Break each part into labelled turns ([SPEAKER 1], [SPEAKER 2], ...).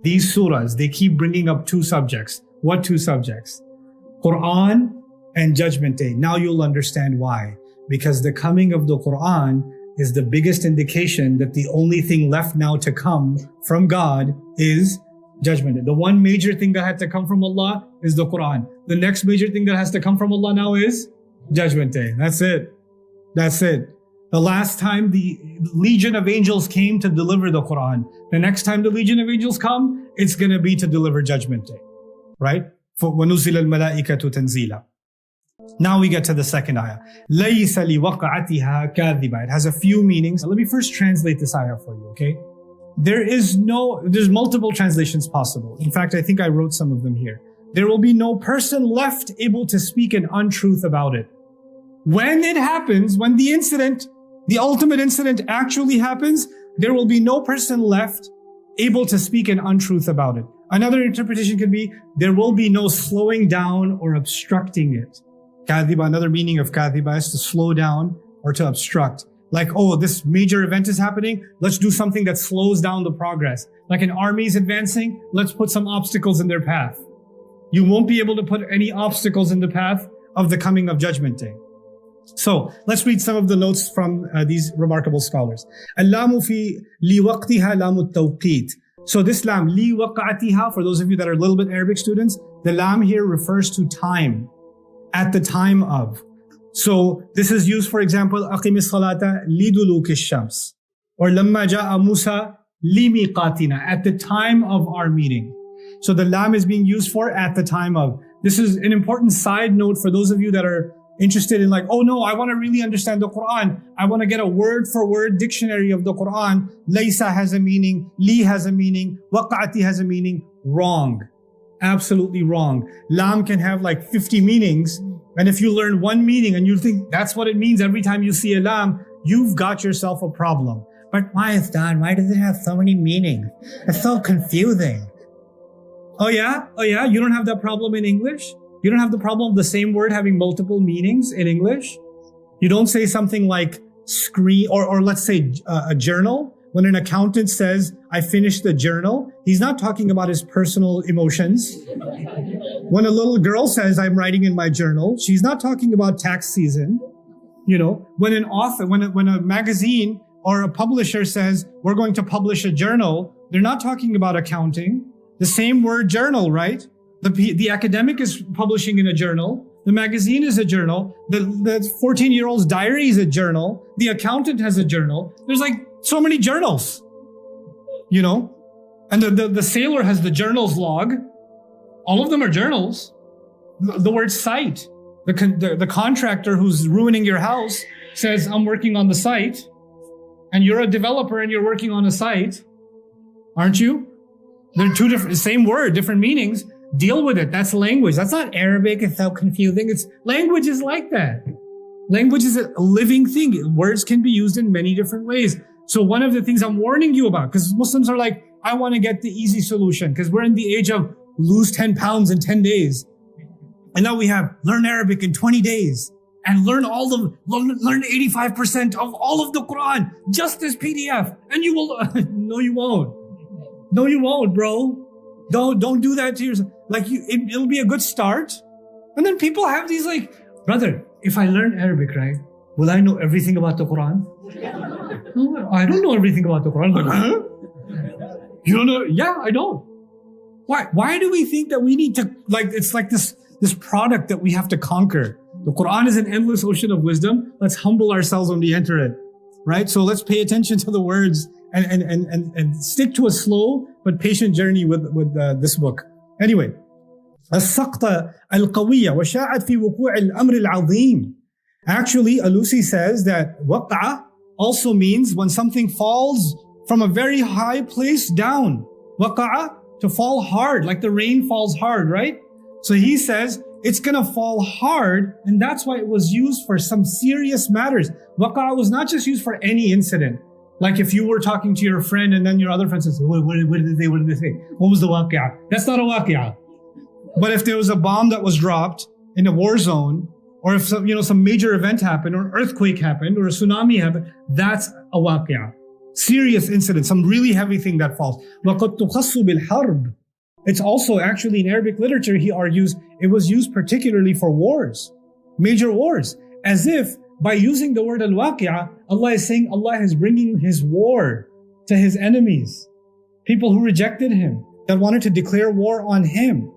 [SPEAKER 1] These surahs, they keep bringing up two subjects. What two subjects? Quran and Judgment Day. Now you'll understand why. Because the coming of the Quran is the biggest indication that the only thing left now to come from God is Judgment Day. The one major thing that had to come from Allah is the Quran. The next major thing that has to come from Allah now is Judgment Day. That's it. That's it. The last time the legion of angels came to deliver the Quran. The next time the legion of angels come, it's going to be to deliver Judgment Day. Right? وَنُزِلَ الْمَلَائِكَةُ تَنزِيلًا. Now we get to the second ayah. لَيْسَ لِوَقَعَتِهَا كَاذِبًا. It has a few meanings. Let me first translate this ayah for you, okay? There's multiple translations possible. In fact, I think I wrote some of them here. There will be no person left able to speak an untruth about it. When it happens, when the incident, the ultimate incident actually happens, there will be no person left able to speak an untruth about it. Another interpretation could be, there will be no slowing down or obstructing it. Kadhiba, another meaning of kadhiba is to slow down or to obstruct. Like, oh, this major event is happening, let's do something that slows down the progress. Like an army is advancing, let's put some obstacles in their path. You won't be able to put any obstacles in the path of the coming of Judgment Day. So, let's read some of the notes from these remarkable scholars. Allamu fi liwaqtiha lamu tawqit. So this lam, liwaqatiha, for those of you that are a little bit Arabic students, the lam here refers to time. At the time of. So this is used, for example, aqimis salata lidulukish shams, or lamma ja'a Musa limiqatina, at the time of our meeting. So the lam is being used for at the time of. This is an important side note for those of you that are interested in like, oh no, I want to really understand the Quran. I want to get a word for word dictionary of the Quran. Laysa has a meaning, li has a meaning, waqa'ati has a meaning. Wrong. Absolutely wrong. Lam can have like 50 meanings. And if you learn one meaning and you think that's what it means every time you see a lam, you've got yourself a problem. But why is that? Why does it have so many meanings? It's so confusing. Oh yeah? Oh yeah? You don't have that problem in English? You don't have the problem of the same word having multiple meanings in English? You don't say something like screen, or let's say a journal. When an accountant says, I finished the journal, he's not talking about his personal emotions. When a little girl says, I'm writing in my journal, she's not talking about tax season. You know, when an author, when a magazine or a publisher says, we're going to publish a journal, they're not talking about accounting. The same word journal, right? The academic is publishing in a journal. The magazine is a journal. The 14-year-old's diary is a journal. The accountant has a journal. There's like so many journals, you know, and the sailor has the journal's log. All of them are journals. The word site, the contractor who's ruining your house says, I'm working on the site, and you're a developer and you're working on a site, aren't you? They're two different, same word, different meanings. Deal with it. That's language. That's not Arabic. It's so confusing. Language is like that. Language is a living thing. Words can be used in many different ways. So one of the things I'm warning you about, because Muslims are like, I want to get the easy solution, because we're in the age of lose 10 pounds in 10 days. And now we have learn Arabic in 20 days and learn 85% of all of the Quran, just as PDF. And you will, no, you won't. No, you won't, bro. Don't do that to yourself. Like it'll be a good start. And then people have these like, brother, if I learn Arabic, right, will I know everything about the Quran? No, I don't know everything about the Quran. Like, huh? You don't know? Yeah, I don't. Why do we think that we need to, like, it's like this product that we have to conquer? The Quran is an endless ocean of wisdom. Let's humble ourselves when we enter it, right? So let's pay attention to the words and stick to a slow but patient journey with this book. Anyway, السقطة القوية وشاعت في وقوع الأمر العظيم. Actually, Alusi says that waq'a also means when something falls from a very high place down. Waqa'a, to fall hard, like the rain falls hard, right? So he says it's gonna fall hard, and that's why it was used for some serious matters. Waqa'a was not just used for any incident. Like if you were talking to your friend and then your other friend says, what did they say? What was the waqi'ah? That's not a waqi'ah. But if there was a bomb that was dropped in a war zone, or if some major event happened, or an earthquake happened, or a tsunami happened, that's a waqi'ah. Serious incident, some really heavy thing that falls. وَقَدْ تُخَصُّ بِالْحَرْبِ. It's also actually in Arabic literature, he argues, it was used particularly for wars, major wars. As if by using the word al-waqi'ah, Allah is saying Allah is bringing His war to His enemies. People who rejected Him, that wanted to declare war on Him.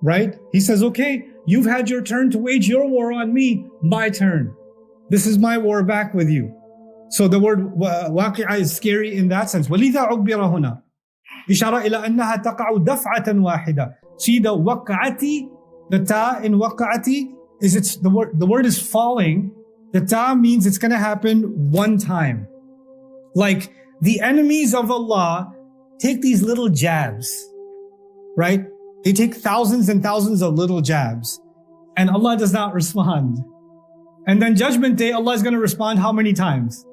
[SPEAKER 1] Right? He says, okay, you've had your turn to wage your war on me, my turn. This is my war back with you. So the word waqi'ah is scary in that sense. وَلِذَا عُبِّرَ هُنَا إِشَارَ إِلَىٰ أَنَّهَا تَقَعُ دَفْعَةً وَاحِدَةً. See the waqa'ati, the ta in waqa'ati, is the word is falling. The ta means it's going to happen one time. Like the enemies of Allah take these little jabs, right? They take thousands and thousands of little jabs, and Allah does not respond. And then Judgment Day, Allah is going to respond how many times?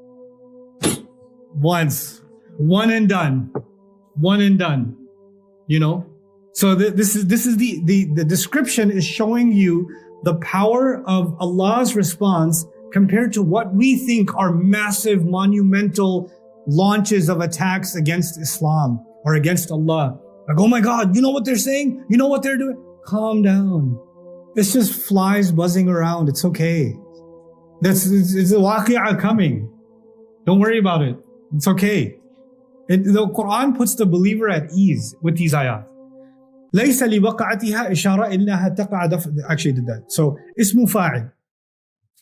[SPEAKER 1] Once. One and done. One and done. You know? So this is the description is showing you the power of Allah's response compared to what we think are massive, monumental launches of attacks against Islam or against Allah. Like, oh my God, you know what they're saying? You know what they're doing? Calm down. It's just flies buzzing around. It's okay. It's a waqi'ah coming. Don't worry about it. It's okay. The Quran puts the believer at ease with these ayat. لَيْسَ لِوَقَعَتِهَا إِشَارَةً إِنَّهَا تَقَعَ actually did that. So, ismu fa'il.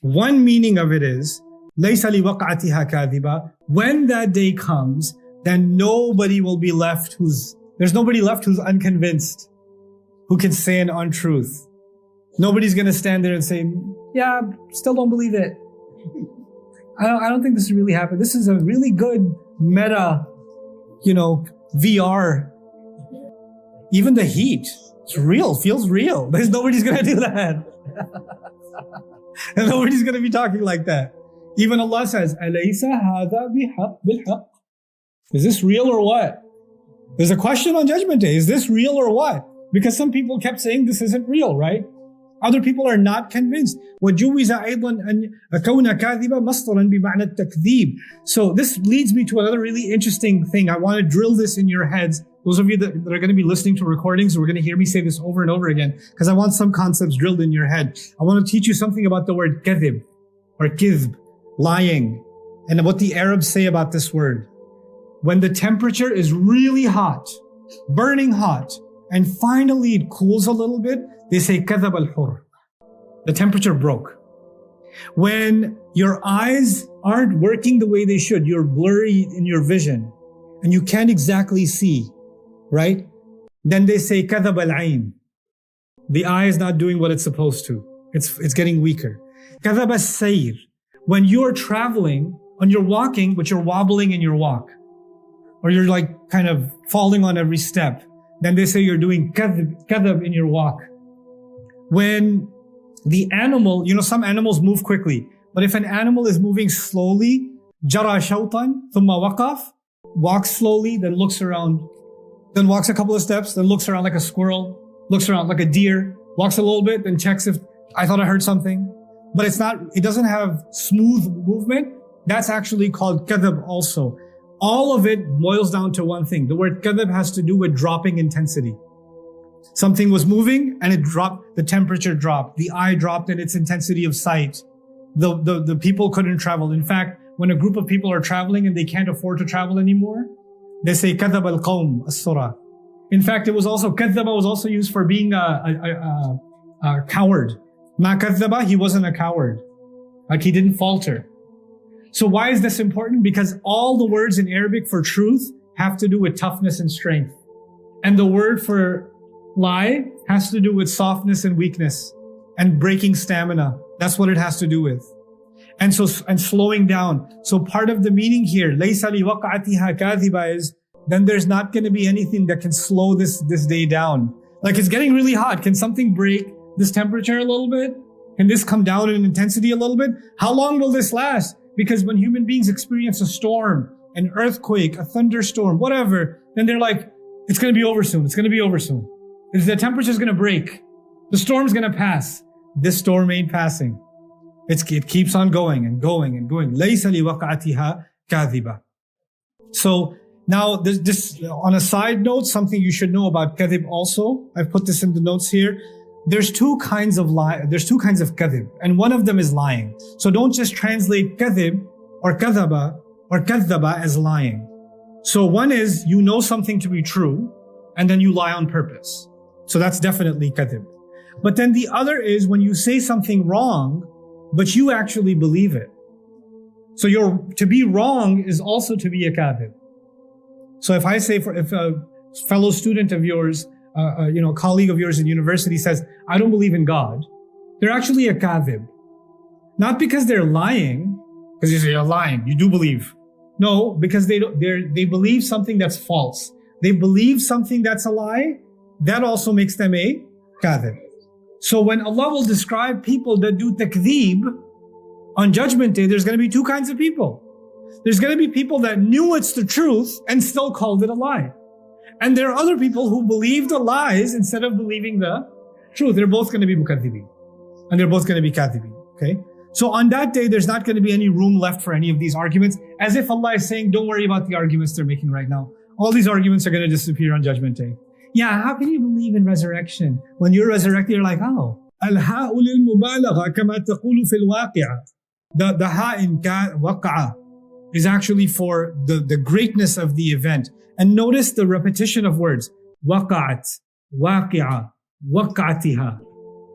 [SPEAKER 1] One meaning of it is, لَيْسَ لِوَقَعَتِهَا كَاذِبًا. When that day comes, then nobody will be left there's nobody left who's unconvinced, who can say an untruth. Nobody's going to stand there and say, yeah, still don't believe it. I don't think this really happened. This is a really good meta, VR. Even the heat, it's real, feels real. Nobody's going to do that. And nobody's going to be talking like that. Even Allah says, أَلَيْسَ هَذَا بِالْحَقِّ. Is this real or what? There's a question on Judgment Day. Is this real or what? Because some people kept saying this isn't real, right? Other people are not convinced. وَجُوِّزَ أَيْضًا أَنْ أَكَوْنَ كَاذِبًا مَصْدَرًا بِمَعْنَى التَّكْذِيبِ. So this leads me to another really interesting thing. I want to drill this in your heads. Those of you that are going to be listening to recordings, we're going to hear me say this over and over again, because I want some concepts drilled in your head. I want to teach you something about the word kadhib, or kizb, lying, and what the Arabs say about this word. When the temperature is really hot, burning hot, and finally it cools a little bit, they say kadhab al-hur. The temperature broke. When your eyes aren't working the way they should, you're blurry in your vision, and you can't exactly see, right? Then they say kadhab al-ain. The eye is not doing what it's supposed to. It's getting weaker. Kadhab al-sayr. When you're traveling, when you're walking, but you're wobbling in your walk, or you're like kind of falling on every step, then they say you're doing kadhab in your walk. When the animal, some animals move quickly, but if an animal is moving slowly, jara shawtan, thumma waqaf, walks slowly, then looks around, then walks a couple of steps, then looks around like a squirrel, looks around like a deer, walks a little bit, then checks if I thought I heard something. But it doesn't have smooth movement. That's actually called kadhab also. All of it boils down to one thing. The word kadhab has to do with dropping intensity. Something was moving and it dropped, the temperature dropped, the eye dropped in its intensity of sight. The people couldn't travel. In fact, when a group of people are traveling and they can't afford to travel anymore, they say kadhab al-qawm as-surah. In fact, kadhaba was also used for being a coward. Ma kadhaba, he wasn't a coward. Like he didn't falter. So why is this important? Because all the words in Arabic for truth have to do with toughness and strength. And the word for lie has to do with softness and weakness and breaking stamina. That's what it has to do with. And slowing down. So part of the meaning here, لَيْسَ لِوَقْعَتِهَا كَاذِبًا, is then there's not going to be anything that can slow this day down. Like it's getting really hot. Can something break this temperature a little bit? Can this come down in intensity a little bit? How long will this last? Because when human beings experience a storm, an earthquake, a thunderstorm, whatever, then they're like, it's going to be over soon. It's going to be over soon. The temperature's going to break. The storm's going to pass. This storm ain't passing. It keeps on going and going and going. لَيْسَ لِوَقْعَتِهَا كَاذِبًا. So now this on a side note, something you should know about kadhib also. I've put this in the notes here. There's two kinds of kadhib, and one of them is lying. So don't just translate kadhib or kadhaba as lying. So one is you know something to be true and then you lie on purpose. So that's definitely kadhib. But then the other is when you say something wrong, but you actually believe it. So to be wrong is also to be a kadhib. So if I say, if a fellow student of yours, colleague of yours in university says, I don't believe in God, they're actually a kadhib. Not because they're lying, because you say you're lying, you do believe. No, because they believe something that's false. They believe something that's a lie. That also makes them a kadhib. So when Allah will describe people that do takdeeb on Judgment Day, there's going to be two kinds of people. There's going to be people that knew it's the truth and still called it a lie. And there are other people who believe the lies instead of believing the truth. They're both going to be mukadhibin. And they're both going to be kadhibin. Okay? So on that day, there's not going to be any room left for any of these arguments, as if Allah is saying, don't worry about the arguments they're making right now. All these arguments are going to disappear on Judgment Day. Yeah, how can you believe in resurrection? When you're resurrected, you're like, oh. الهاء للمبالغة كما تقول في الواقعة. The ha in waqa'a is actually for the greatness of the event. And notice the repetition of words. Waqa'at, waqi'a, waqa'atiha.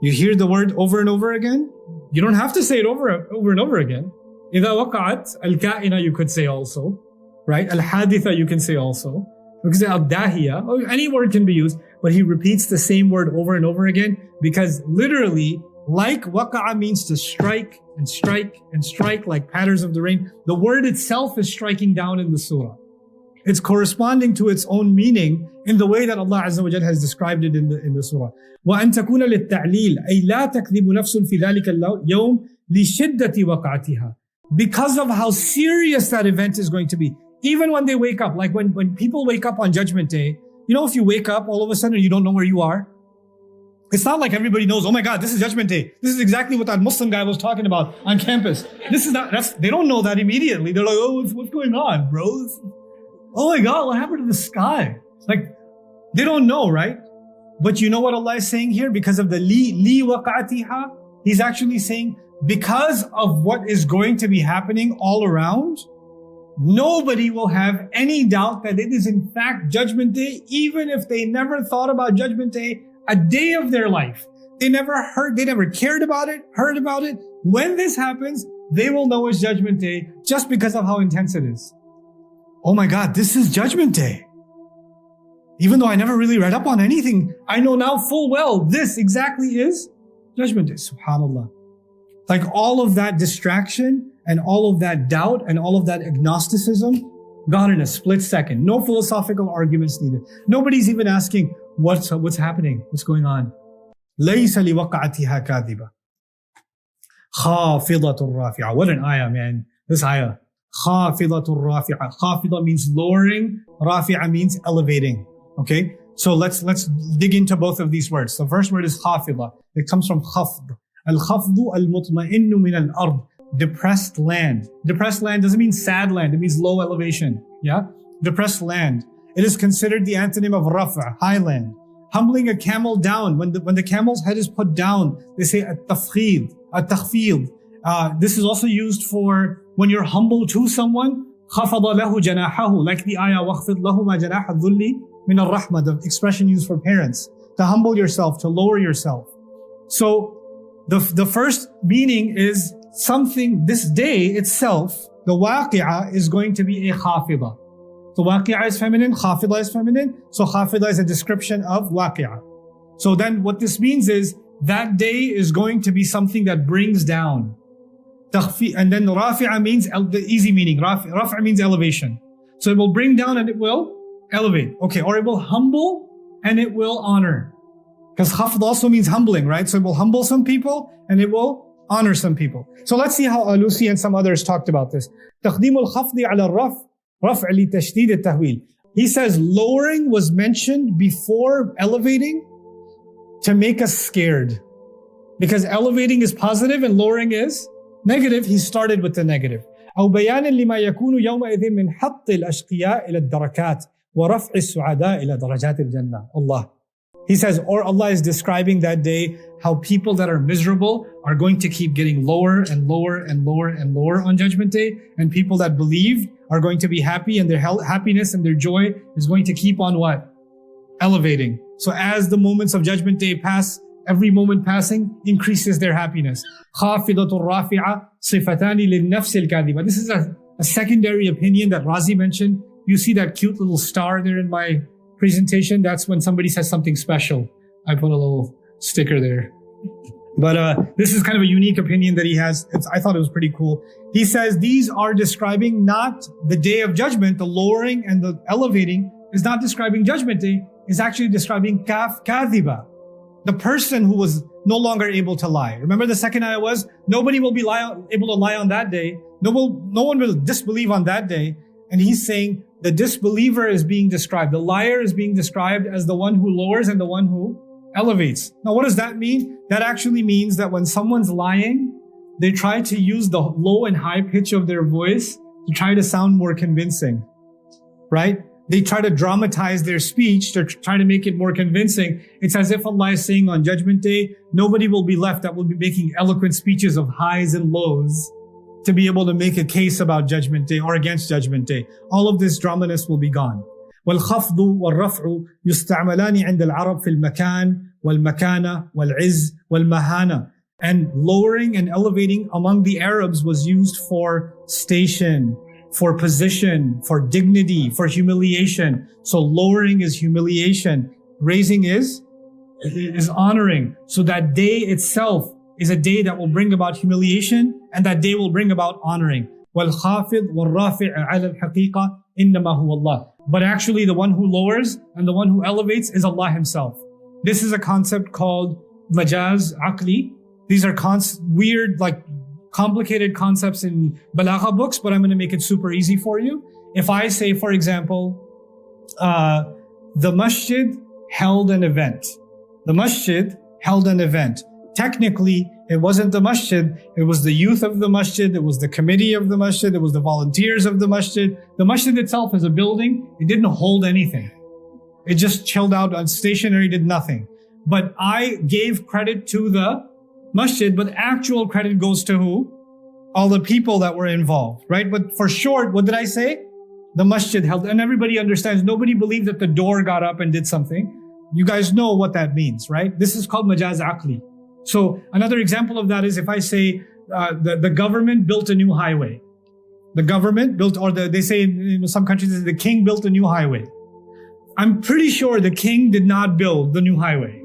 [SPEAKER 1] You hear the word over and over again? You don't have to say it over and over again. إذا وقعت الكائنة you could say also, right? الحادثة you can say also. Because al-dahiya, any word can be used, but he repeats the same word over and over again because literally, like waqa'a means to strike and strike and strike like patterns of the rain. The word itself is striking down in the surah. It's corresponding to its own meaning in the way that Allah Azza wa Jal has described it in the surah. وَأَن تَكُونَ لِلتَّعْلِيلِ أي لا تكذب نفس في ذلك اليوم لشدة وقعتها. Because of how serious that event is going to be. Even when they wake up, like when people wake up on Judgment Day, if you wake up all of a sudden you don't know where you are. It's not like everybody knows, oh my God, this is Judgment Day. This is exactly what that Muslim guy was talking about on campus. They don't know that immediately. They're like, oh, what's going on, bro? Oh my God, what happened to the sky? Like, they don't know, right? But you know what Allah is saying here? Because of the li waqa'atiha, He's actually saying, because of what is going to be happening all around, nobody will have any doubt that it is in fact Judgment Day, even if they never thought about Judgment Day a day of their life. They never cared about it, heard about it. When this happens, they will know it's Judgment Day just because of how intense it is. Oh my God, this is Judgment Day. Even though I never really read up on anything, I know now full well this exactly is Judgment Day. SubhanAllah. Like all of that distraction and all of that doubt and all of that agnosticism gone in a split second. No philosophical arguments needed. Nobody's even asking what's happening, what's going on. لَيْسَ لِوَقَعَتِهَا كَاذِبَةٌ خَافِضَةٌ رَافِعَةٌ. What an ayah, man. This ayah. خَافِضَةٌ رَافِعَةٌ. خَافِضَة means lowering. رَافِعَة means elevating. Okay? So let's dig into both of these words. The first word is خَافِضَة. It comes from خَفْض. الْخَفْضُ الْمُطْمَئِنُّ مِنَ الْأَرْضِ. Depressed land. Depressed land doesn't mean sad land. It means low elevation. Yeah? Depressed land. It is considered the antonym of rafa, high land. Humbling a camel down. When the camel's head is put down, they say at-tafkhid, at-takhfid. This is also used for when you're humble to someone. خَفَضَ لَهُ جَنَاحَهُ. Like the ayah, وَخْفِضْ لَهُمَا جَنَاحَ الذُّلِّ مِنَ الرَّحْمَةِ. The expression used for parents. To humble yourself, to lower yourself. So, the first meaning is something, this day itself, the waqi'ah is going to be a khafidah. So waqi'ah is feminine, khafidah is feminine. So khafidah is a description of waqi'ah. So then what this means is that day is going to be something that brings down. And then rafi'ah means the easy meaning. Rafi'ah means elevation. So it will bring down and it will elevate. Okay, or it will humble and it will honor. Because khafd also means humbling, right? So it will humble some people and it will honor some people. So let's see how Alusi and some others talked about this. تقديم الخفض على الرفع رفع لتشديد التهويل. He says lowering was mentioned before elevating to make us scared. Because elevating is positive and lowering is negative. He started with the negative. أو بيانا لما يكون يومئذ من حط الأشقياء إلى الدركات ورفع السعداء إلى درجات الجنة. Allah. He says, or Allah is describing that day how people that are miserable are going to keep getting lower and lower and lower and lower on Judgment Day, and people that believe are going to be happy, and their happiness and their joy is going to keep on what? Elevating. So as the moments of Judgment Day pass, every moment passing increases their happiness. خافضة رافعة صفتان للنفس الكاذبة. This is a secondary opinion that Razi mentioned. You see that cute little star there in my presentation? That's when somebody says something special. I put a little sticker there. But this is kind of a unique opinion that he has. I thought it was pretty cool. He says these are describing not the day of judgment. The lowering and the elevating is not describing Judgment Day. It's actually describing kadhiba. The person who was no longer able to lie. Remember the second ayah was, nobody will be able to lie on that day. No one will disbelieve on that day. And he's saying the disbeliever is being described. The liar is being described as the one who lowers and the one who elevates. Now, what does that mean? That actually means that when someone's lying, they try to use the low and high pitch of their voice to try to sound more convincing, right? They try to dramatize their speech to try to make it more convincing. It's as if Allah is saying on Judgment Day, nobody will be left that will be making eloquent speeches of highs and lows to be able to make a case about Judgment Day or against Judgment Day. All of this draminess will be gone. والخفض والرفع يستعملان عند العرب في المكان والمكانة والعز والمهانة. And lowering and elevating among the Arabs was used for station, for position, for dignity, for humiliation. So lowering is humiliation. Raising is honoring. So that day itself is a day that will bring about humiliation, and that day will bring about honoring. وَالْخَافِض وَالرَّافِعَ عَلَى الْحَقِيقَةِ إِنَّمَا هُوَ اللَّهِ. But actually the one who lowers and the one who elevates is Allah Himself. This is a concept called majaz aqli. These are weird, complicated concepts in balagha books, but I'm going to make it super easy for you. If I say, for example, the masjid held an event. The masjid held an event. Technically, it wasn't the masjid. It was the youth of the masjid. It was the committee of the masjid. It was the volunteers of the masjid. The masjid itself is a building. It didn't hold anything. It just chilled out on stationary, did nothing. But I gave credit to the masjid, but actual credit goes to who? All the people that were involved, right? But for short, what did I say? The masjid held, and everybody understands. Nobody believed that the door got up and did something. You guys know what that means, right? This is called majaz aqli. So another example of that is if I say the government built a new highway. The government built, or they say in some countries, the king built a new highway. I'm pretty sure the king did not build the new highway.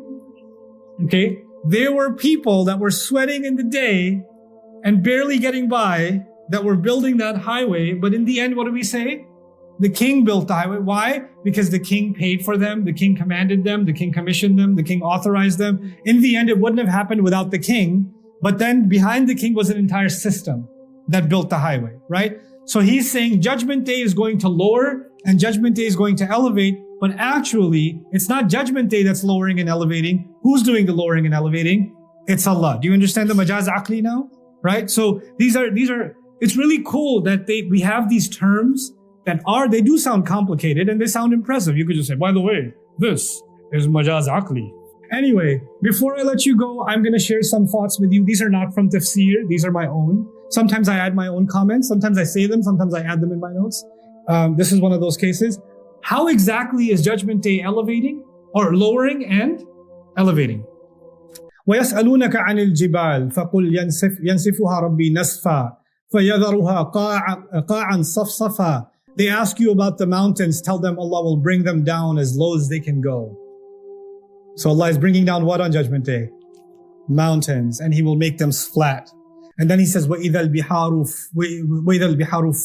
[SPEAKER 1] Okay? There were people that were sweating in the day and barely getting by that were building that highway. But in the end, what do we say? The king built the highway. Why? Because the king paid for them. The king commanded them. The king commissioned them. The king authorized them. In the end, it wouldn't have happened without the king. But then behind the king was an entire system that built the highway, right? So he's saying Judgment Day is going to lower and Judgment Day is going to elevate. But actually, it's not Judgment Day that's lowering and elevating. Who's doing the lowering and elevating? It's Allah. Do you understand the majaz aqli now? Right? So these are, it's really cool that we have these terms that they do sound complicated and they sound impressive. You could just say, by the way, this is majaz aqli. Anyway, before I let you go, I'm going to share some thoughts with you. These are not from tafsir. These are my own. Sometimes I add my own comments. Sometimes I say them. Sometimes I add them in my notes. This is one of those cases. How exactly is Judgment Day elevating or lowering and elevating? وَيَسْأَلُونَكَ عَنِ الْجِبَالِ فَقُلْ يَنْسِفُهَا رَبِّي نَسْفًا فَيَذَرُهَا قَاعًا صَفْصَفًا. They ask you about the mountains. Tell them Allah will bring them down as low as they can go. So Allah is bringing down what on Judgment Day? Mountains. And He will make them flat. And then He says, وَإِذَا الْبِحَارُ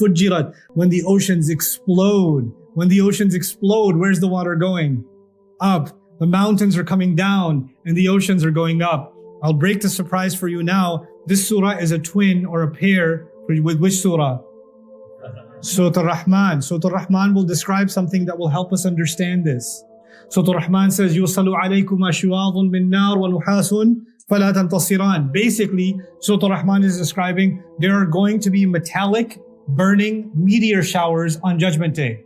[SPEAKER 1] فُجِّرَتْ. When the oceans explode. When the oceans explode, where's the water going? Up. The mountains are coming down and the oceans are going up. I'll break the surprise for you now. This surah is a twin or a pair with which surah? Surah Al-Rahman. Surah Al-Rahman will describe something that will help us understand this. Surah Al-Rahman says, يُوصَلُ عَلَيْكُمَا شُوَاظٌ مِّن نَّارٍ وَنُحَاسٌ فَلَا تَنْتَصِرَانِ. Basically, Surah Al-Rahman is describing there are going to be metallic burning meteor showers on Judgment Day.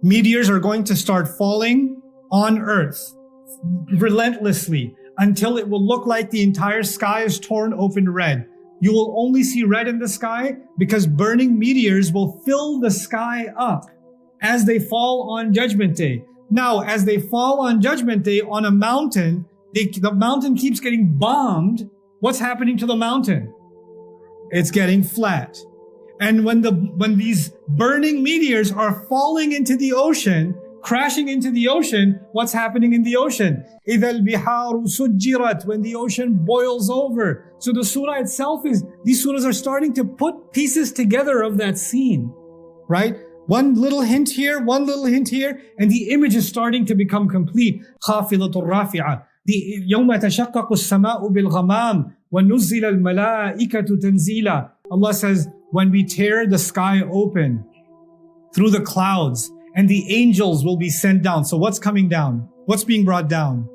[SPEAKER 1] Meteors are going to start falling on earth relentlessly until it will look like the entire sky is torn open red. You will only see red in the sky because burning meteors will fill the sky up as they fall on Judgment Day. Now, as they fall on Judgment Day on a mountain, the mountain keeps getting bombed. What's happening to the mountain? It's getting flat. And when these burning meteors are falling into the ocean, crashing into the ocean, what's happening in the ocean? إِذَا الْبِحَارُ سُجِّرَتْ, when the ocean boils over. So the surah itself these surahs are starting to put pieces together of that scene, right? One little hint here, and the image is starting to become complete. خَافِضَةٌ رَافِعَةٌ, يَوْمَ تَشَقَّقُ السَّمَاءُ بِالْغَمَامِ وَنُزِّلَ الْمَلَائِكَةُ تَنزِيلًا. Allah says, when we tear the sky open through the clouds, and the angels will be sent down. So what's coming down? What's being brought down?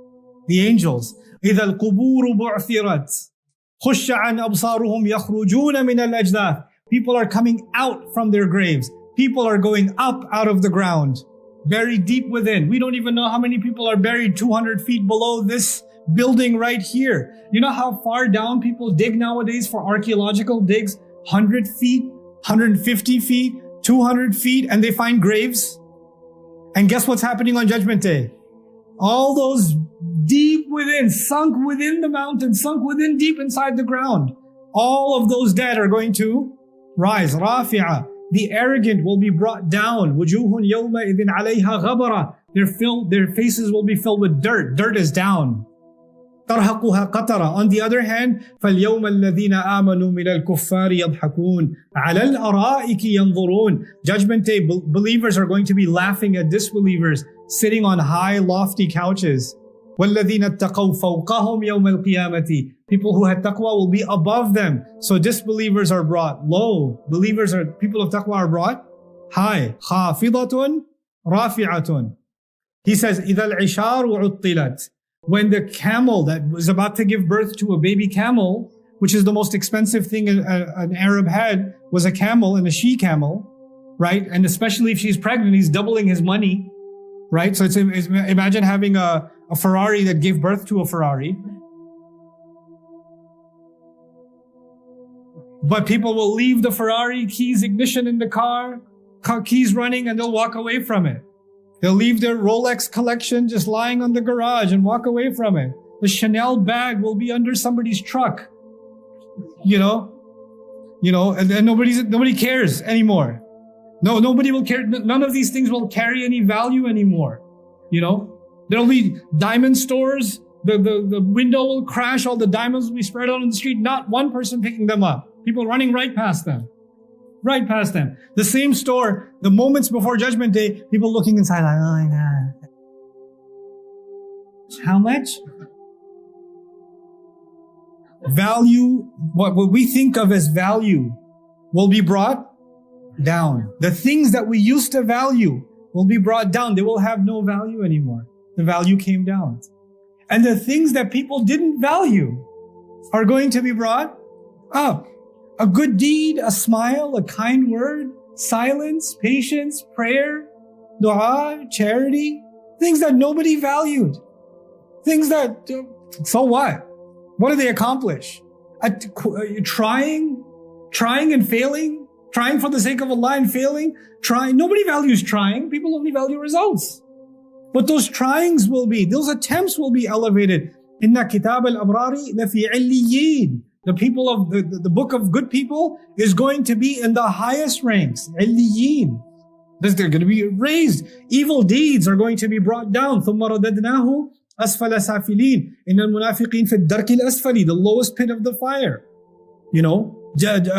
[SPEAKER 1] The angels. إِذَا الْقُبُورُ بُعْثِرَتْ خُشَّ عَنْ أَبْصَارُهُمْ يَخْرُجُونَ مِنَ الْأَجْدَاثِ. People are coming out from their graves. People are going up out of the ground, buried deep within. We don't even know how many people are buried 200 feet below this building right here. You know how far down people dig nowadays for archaeological digs? 100 feet, 150 feet, 200 feet, and they find graves. And guess what's happening on Judgment Day? All those deep within, sunk within the mountain, sunk within deep inside the ground. All of those dead are going to rise. Rafi'a. The arrogant will be brought down. Wujuhun yawma idhin alayha ghabara. Their faces will be filled with dirt. Dirt is down. ترهقها قطرة. On the other hand, فَالْيَوْمَ الَّذِينَ آمَنُوا مِنَ الْكُفَّارِ يَضْحَكُونَ عَلَى الْأَرَائِكِ يَنْظُرُونَ. Judgment Day, believers are going to be laughing at disbelievers, sitting on high, lofty couches. وَالَّذِينَ اتَّقَوْا فَوْقَهُمْ يَوْمَ الْقِيَامَةِ. People who had taqwa will be above them. So disbelievers are brought low. People of taqwa are brought high. خَافِضَةٌ رَافِعَةٌ. He says, إِذَا الْعِشَارُ عُطِّلَتْ. When the camel that was about to give birth to a baby camel, which is the most expensive thing an Arab had, was a camel and a she-camel, right? And especially if she's pregnant, he's doubling his money, right? So imagine having a Ferrari that gave birth to a Ferrari. But people will leave the Ferrari, keys, ignition in the car, keys running, and they'll walk away from it. They'll leave their Rolex collection just lying on the garage and walk away from it. The Chanel bag will be under somebody's truck. And nobody cares anymore. No, nobody will care. None of these things will carry any value anymore. There'll be diamond stores. The window will crash. All the diamonds will be spread out on the street. Not one person picking them up. People running right past them. Right past them. The same store, the moments before Judgment Day, people looking inside like, oh my God. How much? Value, what we think of as value, will be brought down. The things that we used to value will be brought down. They will have no value anymore. The value came down. And the things that people didn't value are going to be brought up. A good deed, a smile, a kind word, silence, patience, prayer, dua, charity, things that nobody valued. Things that, so what? What do they accomplish? Trying and failing, trying for the sake of Allah and failing, nobody values trying. People only value results. But those tryings those attempts will be elevated. Inna kitab al-abrari lafi illiyin. The people of the book of good people is going to be in the highest ranks. Illiyin. They're going to be raised. Evil deeds are going to be brought down. ثُمَّ رَدَدْنَاهُ أَسْفَلَ سَافِلِينَ إِنَّ الْمُنَافِقِينَ فِي الدَّرْكِ الْأَسْفَلِ. The lowest pit of the fire. نَجْعَلُهُمَا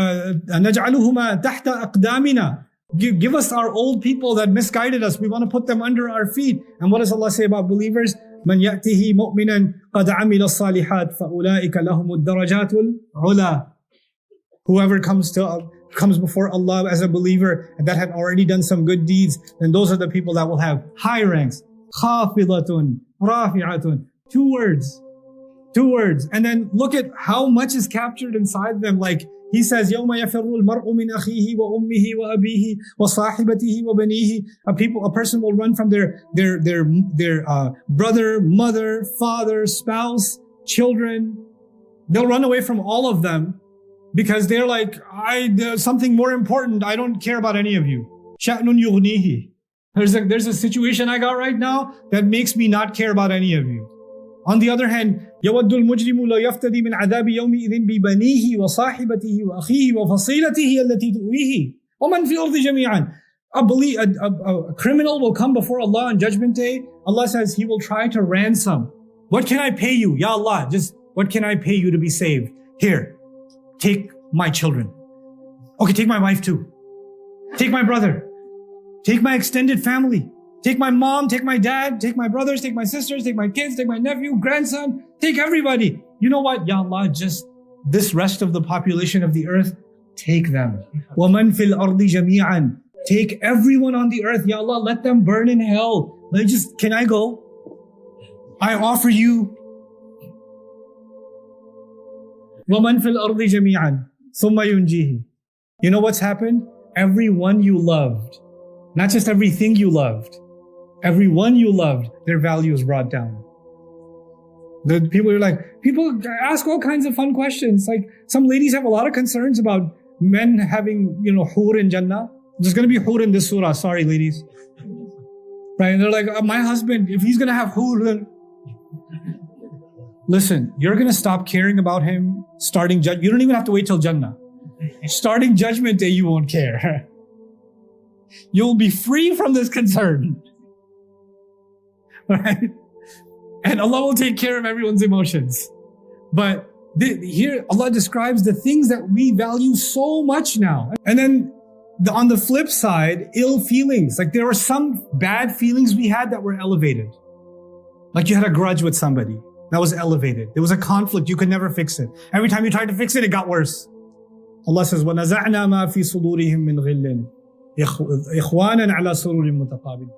[SPEAKER 1] تَحْتَ أَقْدَامِنَا. Give us our old people that misguided us. We want to put them under our feet. And what does Allah say about believers? من يأته مؤمنا قد عمل الصالحات فأولئك لهم الدرجات العلى. Whoever comes before Allah as a believer and that had already done some good deeds, then those are the people that will have high ranks. خافضة رافعة. Two words. And then look at how much is captured inside them. Like He says, يَوْمَ يَفِرُّ الْمَرْءُ مِنْ أَخِيهِ وَأُمِّهِ وَأَبِيهِ وَصَاحِبَتِهِ وَبَنِيهِ. A person will run from their brother, mother, father, spouse, children. They'll run away from all of them because they're like, there's something more important. I don't care about any of you. شَأْنٌ يُغْنِيهِ. There's a situation I got right now that makes me not care about any of you. On the other hand, يَوَدُّ الْمُجْرِمُ لَا يَفْتَدِي مِنْ عَذَابِ يَوْمِئِذٍ بِبَنِيهِ وَصَاحِبَتِهِ وَأَخِيهِ وَفَصِيلَتِهِ الَّتِي تُؤْوِيهِ وَمَنْ فِي الْأَرْضِ جَمِيعًا. A criminal will come before Allah on Judgment Day. Allah says He will try to ransom. What can I pay you? Ya Allah, just what can I pay you to be saved? Here, take my children. Okay, take my wife too. Take my brother. Take my extended family. Take my mom, take my dad, take my brothers, take my sisters, take my kids, take my nephew, grandson, take everybody. You know what? Ya Allah, just this rest of the population of the earth, take them. وَمَنْ فِي الْأَرْضِ جَمِيعًا. Take everyone on the earth. Ya Allah, let them burn in hell. Can I go? I offer you. وَمَنْ فِي الْأَرْضِ جَمِيعًا ثُمَّ يُنْجِيهِ. You know what's happened? Everyone you loved, not just everything you loved, everyone you loved, their value is brought down. The people are like, people ask all kinds of fun questions. Like some ladies have a lot of concerns about men having, hur in Jannah. There's going to be hur in this surah. Sorry, ladies. Right? And they're like, my husband, if he's going to have hur, then... Listen, you're going to stop caring about him starting judgment. You don't even have to wait till Jannah. Starting Judgment Day, you won't care. You'll be free from this concern. Right? And Allah will take care of everyone's emotions. But here Allah describes the things that we value so much now. And then on the flip side, ill feelings. Like there were some bad feelings we had that were elevated. Like you had a grudge with somebody. That was elevated. There was a conflict. You could never fix it. Every time you tried to fix it, it got worse. Allah says, وَنَزَعْنَا مَا فِي صُدُورِهِمْ مِنْ غِلٍّ إِخْوَانًا عَلَى سُرُرٍ مُتَقَابِلٍ.